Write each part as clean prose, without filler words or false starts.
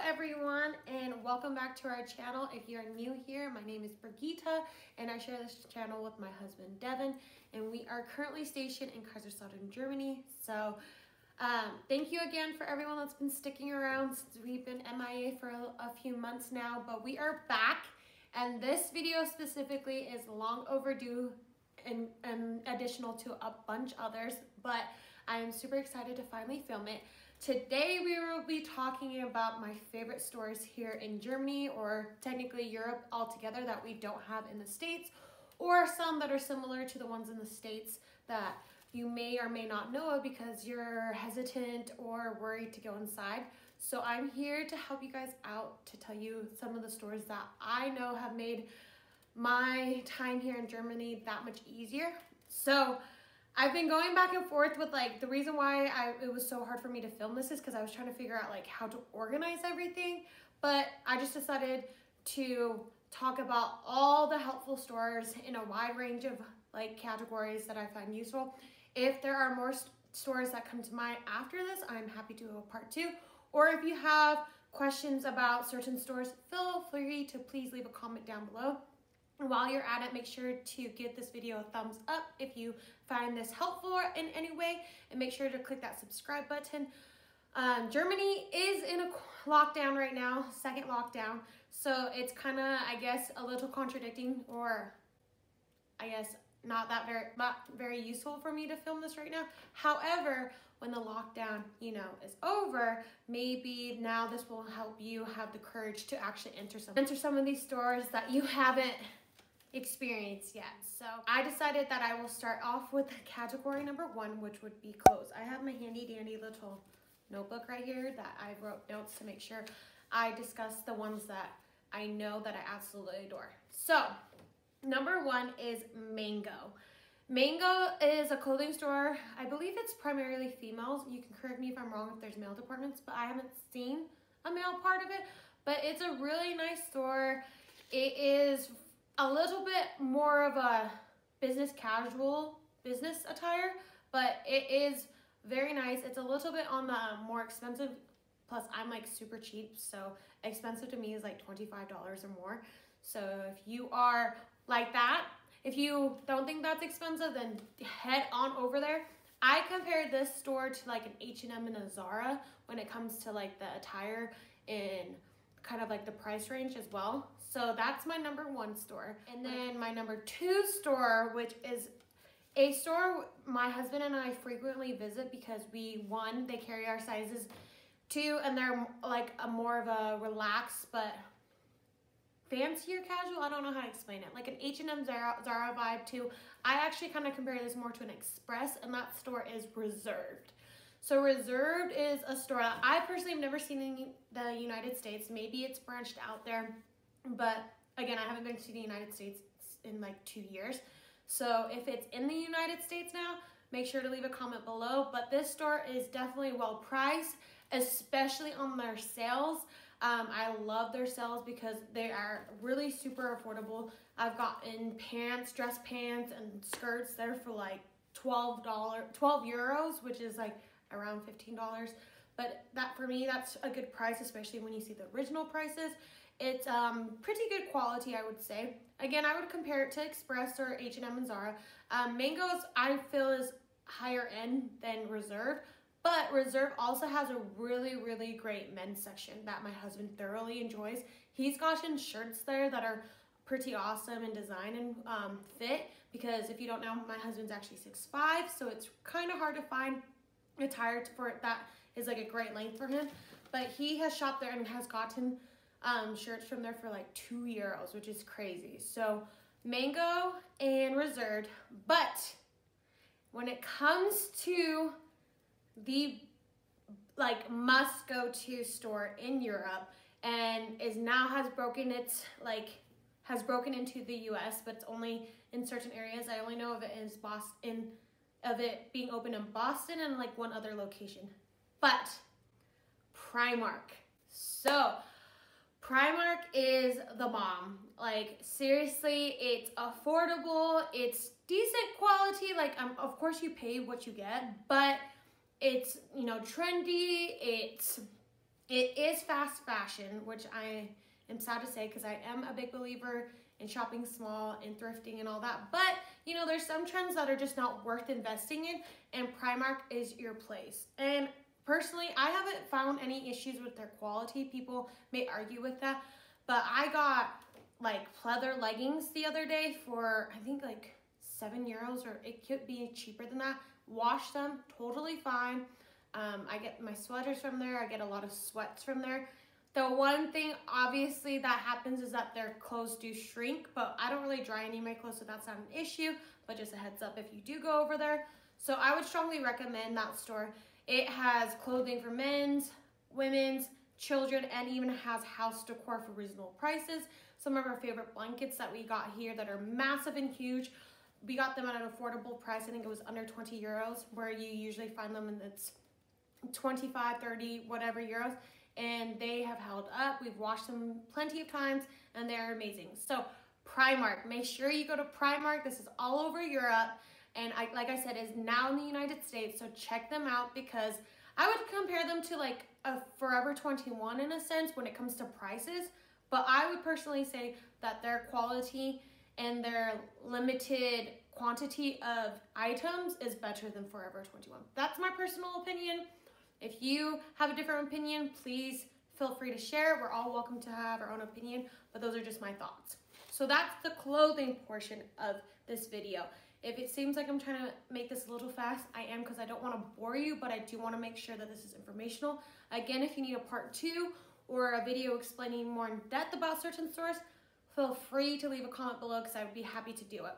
everyone, and welcome back to our channel. If you're new here, my name is Brigitte and I share this channel with my husband Devin, and we are currently stationed in Kaiserslautern, Germany. So thank you again for everyone that's been sticking around since we've been MIA for a few months now, but we are back, and this video specifically is long overdue and additional to a bunch others, but I am super excited to finally film it. Today we will be talking about my favorite stores here in Germany, or technically Europe altogether, that we don't have in the States, or some that are similar to the ones in the States that you may or may not know of because you're hesitant or worried to go inside. So I'm here to help you guys out, to tell you some of the stores that I know have made my time here in Germany that much easier. So I've been going back and forth with the reason why it was so hard for me to film this is because I was trying to figure out how to organize everything, but I just decided to talk about all the helpful stores in a wide range of categories that I find useful. If there are more stores that come to mind after this, I'm happy to do a part 2, or if you have questions about certain stores, feel free to please leave a comment down below. And while you're at it, make sure to give this video a thumbs up if you find this helpful in any way, and make sure to click that subscribe button. Germany is in a lockdown right now, second lockdown, so it's kind of, I guess, a little contradicting, or I guess not very useful for me to film this right now. However, when the lockdown, is over, maybe now this will help you have the courage to actually enter some of these stores that you haven't experienced yet. So I decided that I will start off with category number 1, which would be clothes. I have my handy dandy little notebook right here that I wrote notes to make sure I discuss the ones that I know that I absolutely adore. So number 1 is Mango. Mango is a clothing store. I believe it's primarily females. You can correct me if I'm wrong if there's male departments, but I haven't seen a male part of it. But it's a really nice store. It is a little bit more of a business casual business attire, but it is very nice. It's a little bit on the more expensive, plus I'm super cheap, so expensive to me is $25 or more. So if you are like that, if you don't think that's expensive, then head on over there. I compared this store to an H&M and a Zara when it comes to the attire in kind of the price range as well. So that's my number 1 store. And then my number 2 store, which is a store my husband and I frequently visit because they carry our sizes, 2, and they're a more of a relaxed but fancier casual. I don't know how to explain it. An H&M Zara vibe too. I actually kind of compare this more to an Express, and that store is Reserved. So Reserved is a store that I personally have never seen in the United States. Maybe it's branched out there, but again, I haven't been to the United States in 2 years. So if it's in the United States now, make sure to leave a comment below. But this store is definitely well priced, especially on their sales. I love their sales because they are really super affordable. I've gotten pants, dress pants, and skirts there for $12 euros, which is around $15. But that, for me, that's a good price, especially when you see the original prices. It's pretty good quality, I would say. Again, I would compare it to Express or H&M and Zara. Mango's, I feel, is higher end than Reserve. But Reserve also has a really, really great men's section that my husband thoroughly enjoys. He's gotten shirts there that are pretty awesome in design and fit, because if you don't know, my husband's actually 6'5", so it's kind of hard to find attire for it that is a great length for him. But he has shopped there and has gotten shirts from there for 2 euros, which is crazy. So Mango and Reserved. But when it comes to the must go to store in Europe, and has broken into the US, but it's only in certain areas. I only know of it is being open in Boston and 1 other location. But Primark. So Primark is the bomb. Seriously, it's affordable, it's decent quality. Of course you pay what you get, but it's, trendy, it's It is fast fashion, which I am sad to say because I am a big believer in shopping small and thrifting and all that. But, you know, there's some trends that are just not worth investing in, and Primark is your place. And personally, I haven't found any issues with their quality. People may argue with that, but I got like pleather leggings the other day for, I think like €7, or it could be cheaper than that. Washed them, totally fine. I get my sweaters from there. I get a lot of sweats from there. The one thing obviously that happens is that their clothes do shrink, but I don't really dry any of my clothes, so that's not an issue. But just a heads up if you do go over there. So I would strongly recommend that store. It has clothing for men's, women's, children, and even has house decor for reasonable prices. Some of our favorite blankets that we got here that are massive and huge, we got them at an affordable price. I think it was under €20, where you usually find them in it's 25, 30, whatever euros. And they have held up. We've washed them plenty of times and they're amazing. So Primark, make sure you go to Primark. This is all over Europe. And like I said, is now in the United States. So check them out, because I would compare them to like a Forever 21 in a sense when it comes to prices. But I would personally say that their quality and their limited quantity of items is better than Forever 21. That's my personal opinion. If you have a different opinion, please feel free to share. We're all welcome to have our own opinion, but those are just my thoughts. So that's the clothing portion of this video. If it seems like I'm trying to make this a little fast, I am, because I don't want to bore you, but I do want to make sure that this is informational. Again, if you need a part 2 or a video explaining more in depth about certain stores, feel free to leave a comment below, because I would be happy to do it.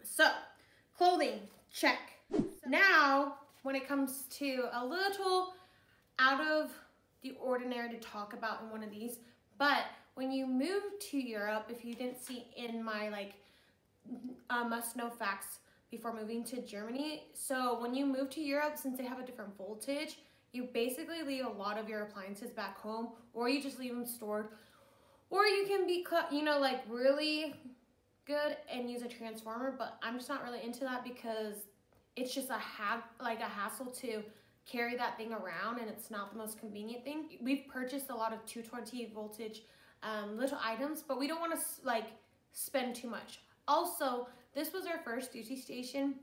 So, clothing, check. Now, when it comes to a little out of the ordinary to talk about in one of these, but when you move to Europe, if you didn't see in my like must know facts before moving to Germany, so when you move to Europe, since they have a different voltage, you basically leave a lot of your appliances back home, or you just leave them stored, or you can be, you know, like really good and use a transformer. But I'm just not really into that, because it's just a hassle to carry that thing around, and it's not the most convenient thing. We've purchased a lot of 220 voltage little items, but we don't want to like spend too much. Also, this was our first duty station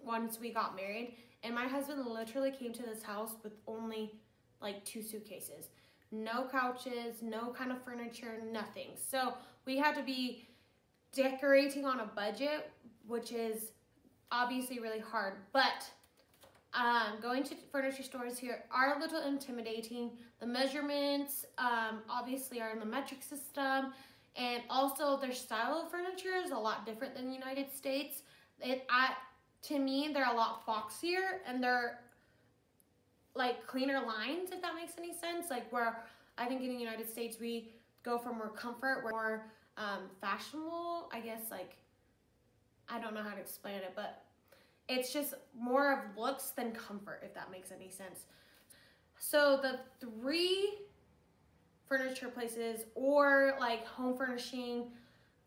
once we got married, and my husband literally came to this house with only like 2 suitcases. No couches, no kind of furniture, nothing. So we had to be decorating on a budget, which is obviously really hard. But going to furniture stores here are a little intimidating. The measurements obviously are in the metric system, and also their style of furniture is a lot different than the United States. To me, they're a lot boxier, and they're like cleaner lines, if that makes any sense. Like, where I think in the United States we go for more comfort, more fashionable, I guess. Like, I don't know how to explain it, but it's just more of looks than comfort, if that makes any sense. So the 3 furniture places, or like home furnishing,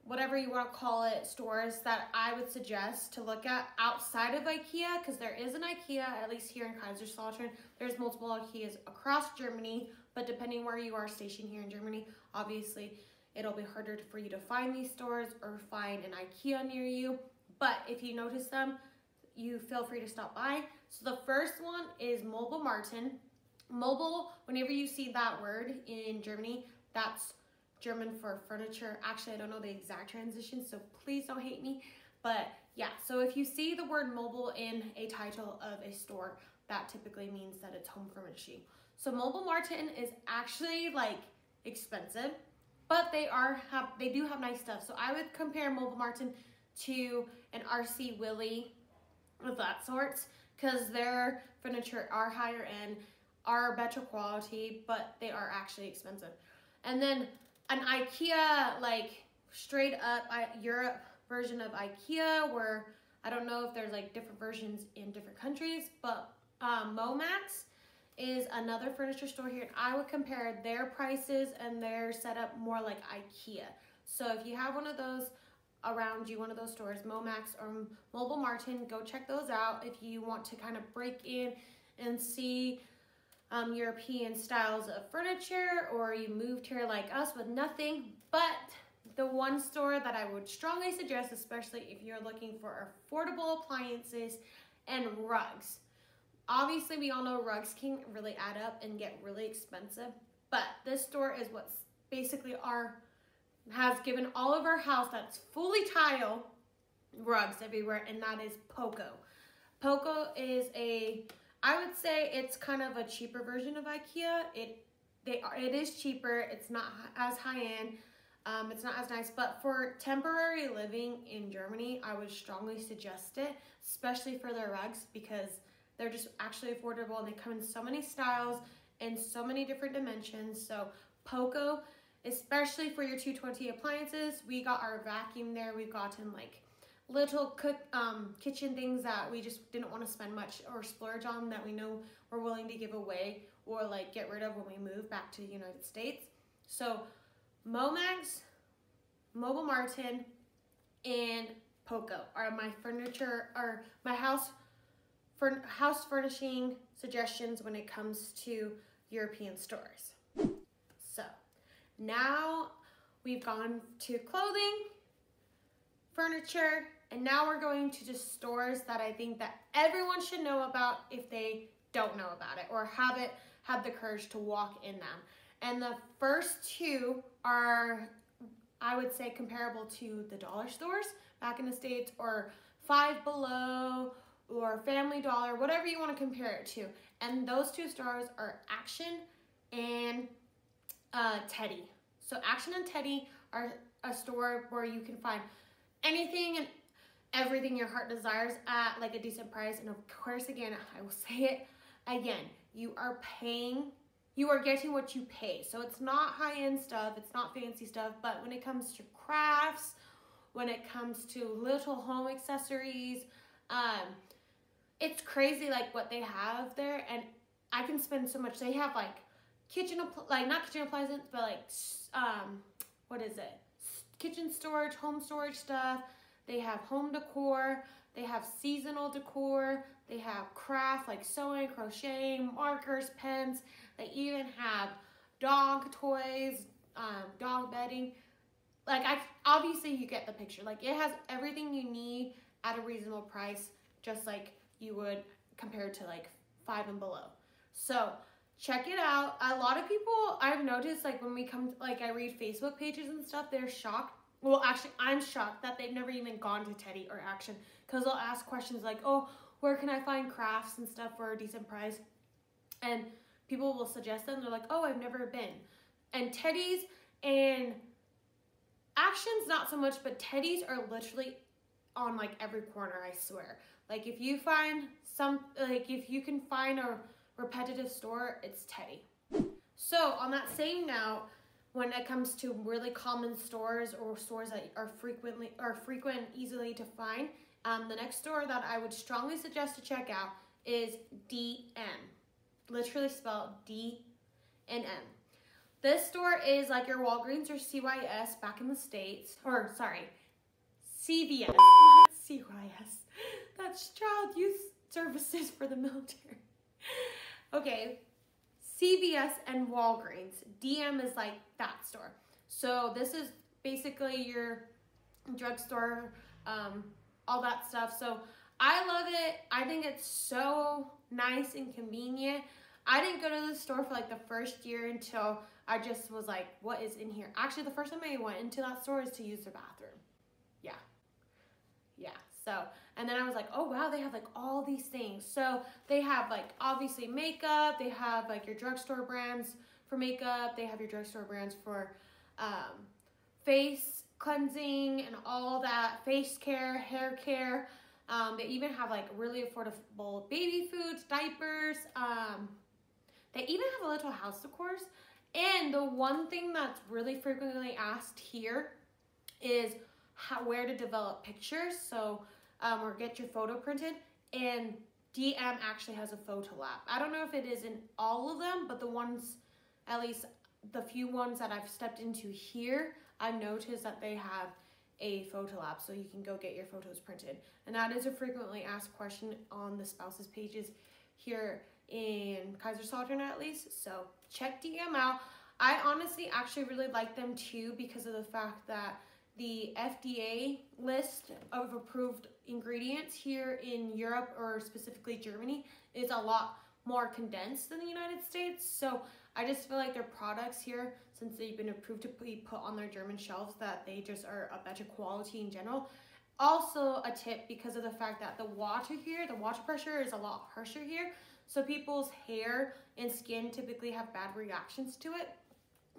whatever you want to call it, stores that I would suggest to look at outside of IKEA, because there is an IKEA, at least here in Kaiserslautern. There's multiple IKEAs across Germany, but depending where you are stationed here in Germany, obviously it'll be harder for you to find these stores or find an IKEA near you. But if you notice them, you feel free to stop by. So the first one is Mobile Martin. Mobile, whenever you see that word in Germany, that's German for furniture. Actually, I don't know the exact transition, so please don't hate me. But yeah, so if you see the word mobile in a title of a store, that typically means that it's home furnishing. So Mobile Martin is actually like expensive, but they do have nice stuff. So I would compare Mobile Martin to an RC Willey of that sorts, because their furniture are higher end, are better quality, but they are actually expensive. And then an IKEA, like straight up Europe version of IKEA, where I don't know if there's like different versions in different countries, but Momax is another furniture store here, and I would compare their prices and their setup more like IKEA. So if you have one of those around you, one of those stores, Momax or Mobile Martin, go check those out if you want to kind of break in and see European styles of furniture, or you moved here like us with nothing. But the one store that I would strongly suggest, especially if you're looking for affordable appliances and rugs. Obviously, we all know rugs can really add up and get really expensive, but this store is what's basically has given all of our house that's fully tile rugs everywhere, and that is Poco. Poco is I would say it's kind of a cheaper version of IKEA. It is cheaper. It's not as high end. It's not as nice, but for temporary living in Germany, I would strongly suggest it, especially for their rugs, because they're just actually affordable and they come in so many styles and so many different dimensions. So Poco, especially for your 220 appliances, we got our vacuum there. We've gotten like little kitchen things that we just didn't want to spend much or splurge on, that we know we're willing to give away or like get rid of when we move back to the United States. So Momax, Mobile Martin, and Poco are my furniture, or my house furnishing suggestions when it comes to European stores. So now we've gone to clothing, furniture, and now we're going to just stores that I think that everyone should know about if they don't know about it or haven't had the courage to walk in them. And the first two are, I would say, comparable to the dollar stores back in the States, or Five Below, or Family Dollar, whatever you want to compare it to. And those two stores are Action and Teddy. So Action and Teddy are a store where you can find anything and everything your heart desires at like a decent price. And of course, again, I will say it again, you are getting what you pay. So it's not high-end stuff, it's not fancy stuff, but when it comes to crafts, when it comes to little home accessories, it's crazy like what they have there, and I can spend so much. They have like not kitchen appliances, but like what is it? Kitchen storage, home storage stuff. They have home decor. They have seasonal decor. They have craft like sewing, crocheting, markers, pens. They even have dog toys, dog bedding. Like obviously you get the picture. Like it has everything you need at a reasonable price, just like you would compare to like Five and Below. So check it out. A lot of people I've noticed, like when we come, like I read Facebook pages and stuff, they're shocked. Well, actually, I'm shocked that they've never even gone to Teddy or Action, because they'll ask questions like, oh, where can I find crafts and stuff for a decent price? And people will suggest them. They're like, oh, I've never been. And Teddy's and Action's not so much, but Teddy's are literally on like every corner, I swear. Like if you can find a repetitive store, it's Teddy. So on that same note, when it comes to really common stores or stores that are frequent and easily to find, the next store that I would strongly suggest to check out is DM. Literally spelled D and M. This store is like your Walgreens or CYS back in the States. Or sorry, CVS, not CYS. That's Child Youth Services for the military. Okay, CVS and Walgreens. DM is like that store. So this is basically your drugstore, all that stuff. So I love it. I think it's so nice and convenient. I didn't go to the store for like the first year until I just was like, what is in here? Actually, the first time I went into that store is to use their bathroom. Yeah. So, and then I was like, oh wow, they have like all these things. So they have like obviously makeup. They have like your drugstore brands for makeup. They have your drugstore brands for face cleansing and all that, face care, hair care. They even have like really affordable baby foods, diapers. They even have a little house decors. And the one thing that's really frequently asked here is where to develop pictures. So, or get your photo printed. And DM actually has a photo lab. I don't know if it is in all of them, but the ones, at least the few ones that I've stepped into here, I've noticed that they have a photo lab, so you can go get your photos printed. And that is a frequently asked question on the spouses pages here in Kaiserslautern at least. So check DM out. I honestly actually really like them too because of the fact that the FDA list of approved ingredients here in Europe, or specifically Germany, is a lot more condensed than the United States. So I just feel like their products here, since they've been approved to be put on their German shelves, that they just are a better quality in general. Also a tip, because of the fact that the water here, the water pressure is a lot harsher here. So people's hair and skin typically have bad reactions to it.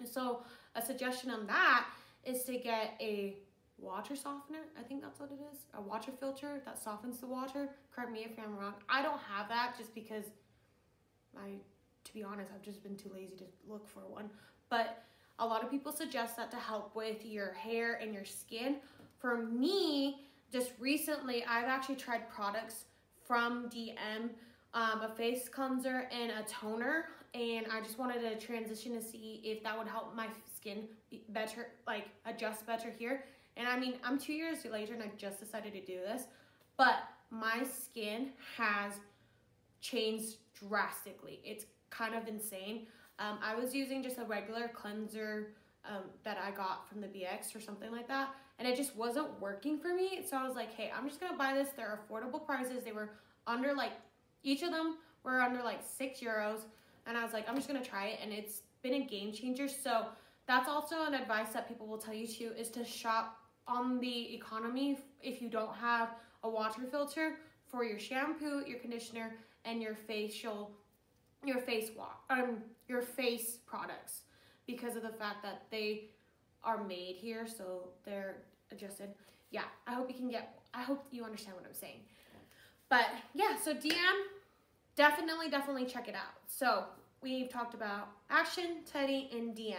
So a suggestion on that is to get a water softener. I think that's what it is. A water filter that softens the water. Correct me if I'm wrong. I don't have that just because to be honest, I've just been too lazy to look for one. But a lot of people suggest that to help with your hair and your skin. For me, just recently, I've actually tried products from DM, a face cleanser and a toner. And I just wanted to transition to see if that would help my skin be better, like adjust better here. And I mean, I'm 2 years later and I just decided to do this, but my skin has changed drastically. It's kind of insane. I was using just a regular cleanser that I got from the BX or something like that, and it just wasn't working for me. So I was like, hey, I'm just gonna buy this. They're affordable prices. They were under like, each of them were under like €6. And I was like, I'm just gonna try it, and it's been a game changer. So that's also an advice that people will tell you too, is to shop on the economy if you don't have a water filter for your shampoo, your conditioner, and your face products, because of the fact that they are made here, so they're adjusted. Yeah, I hope you understand what I'm saying. But yeah, so DM, definitely check it out. So we've talked about Action, Teddy, and DM.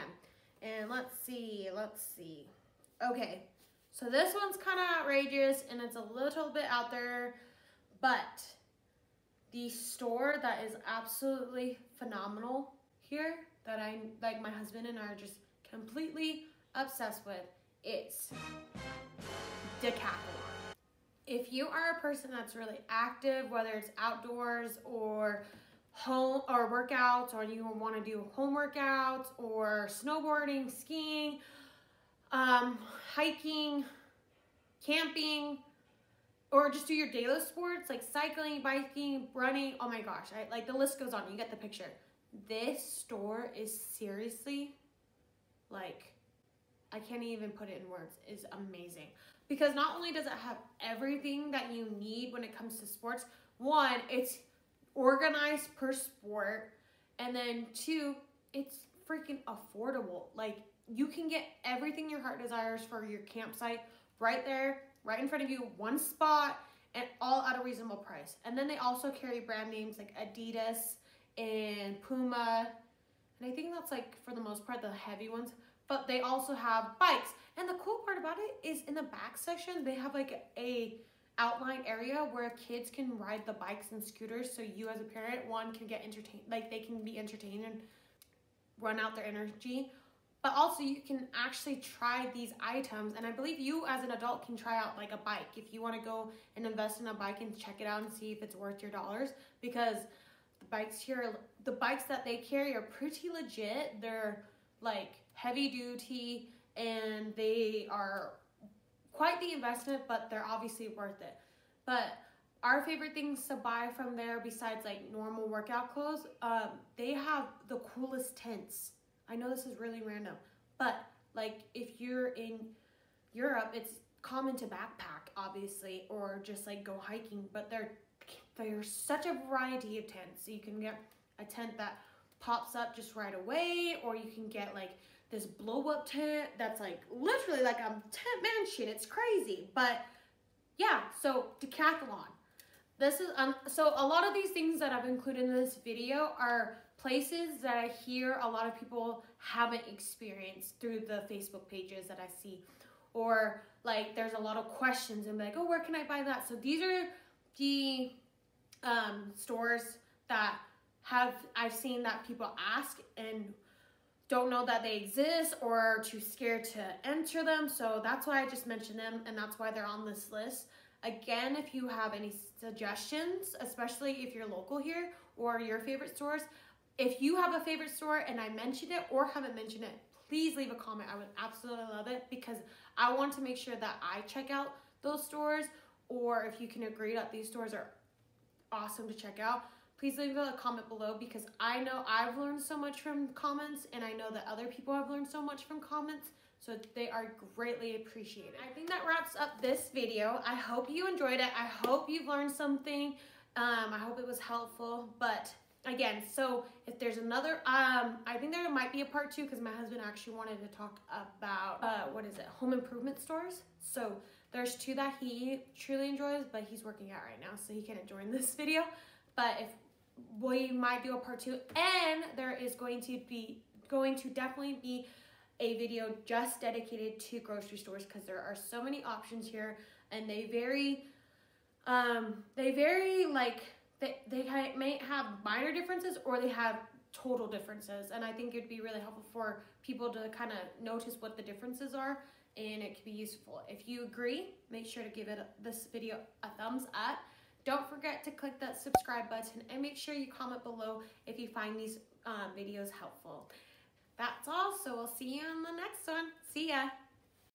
And let's see. Okay, so this one's kind of outrageous and it's a little bit out there, but the store that is absolutely phenomenal here, that my husband and I are just completely obsessed with, it's Decathlon. If you are a person that's really active, whether it's outdoors or home or workouts, or you want to do home workouts or snowboarding, skiing, hiking, camping, or just do your daily sports like cycling, biking, running, oh my gosh, like the list goes on, you get the picture. This store is seriously, like, I can't even put it in words, is amazing. Because not only does it have everything that you need when it comes to sports, one, it's organized per sport, and then two, it's freaking affordable. Like, you can get everything your heart desires for your campsite right there, right in front of you, one spot, and all at a reasonable price. And then they also carry brand names like Adidas and Puma, and I think that's like, for the most part, the heavy ones. But they also have bikes. And the cool part about it is in the back section, they have like a outline area where kids can ride the bikes and scooters. So you as a parent, one, can get entertained, like they can be entertained and run out their energy. But also you can actually try these items. And I believe you as an adult can try out like a bike if you want to go and invest in a bike and check it out and see if it's worth your dollars. Because the bikes here, the bikes that they carry are pretty legit. They're like heavy duty and they are quite the investment, but they're obviously worth it. But our favorite things to buy from there, besides like normal workout clothes, they have the coolest tents. I know this is really random, but like if you're in Europe, it's common to backpack, obviously, or just like go hiking, but there's such a variety of tents. So you can get a tent that pops up just right away, or you can get like this blow up tent that's like literally like a tent mansion. It's crazy. But yeah, so Decathlon. This is so a lot of these things that I've included in this video are places that I hear a lot of people haven't experienced through the Facebook pages that I see, or like there's a lot of questions and like, oh, where can I buy that? So these are the stores that I've seen that people ask and don't know that they exist or are too scared to enter them. So that's why I just mentioned them, and that's why they're on this list. Again, if you have any suggestions, especially if you're local here, or your favorite stores. If you have a favorite store and I mentioned it or haven't mentioned it, please leave a comment. I would absolutely love it because I want to make sure that I check out those stores, or if you can agree that these stores are awesome to check out, please leave a comment below because I know I've learned so much from comments and I know that other people have learned so much from comments, so they are greatly appreciated. I think that wraps up this video. I hope you enjoyed it. I hope you've learned something. I hope it was helpful, but again, so if there's another, I think there might be a part 2 because my husband actually wanted to talk about, home improvement stores. So there's 2 that he truly enjoys, but he's working out right now, so he can't join this video. But if we might do a part 2, and there is going to definitely be a video just dedicated to grocery stores because there are so many options here, and they vary like, they may have minor differences or they have total differences, and I think it'd be really helpful for people to kind of notice what the differences are, and it could be useful. If you agree, make sure to give this video a thumbs up. Don't forget to click that subscribe button and make sure you comment below if you find these videos helpful. That's all, so we'll see you in the next one. See ya!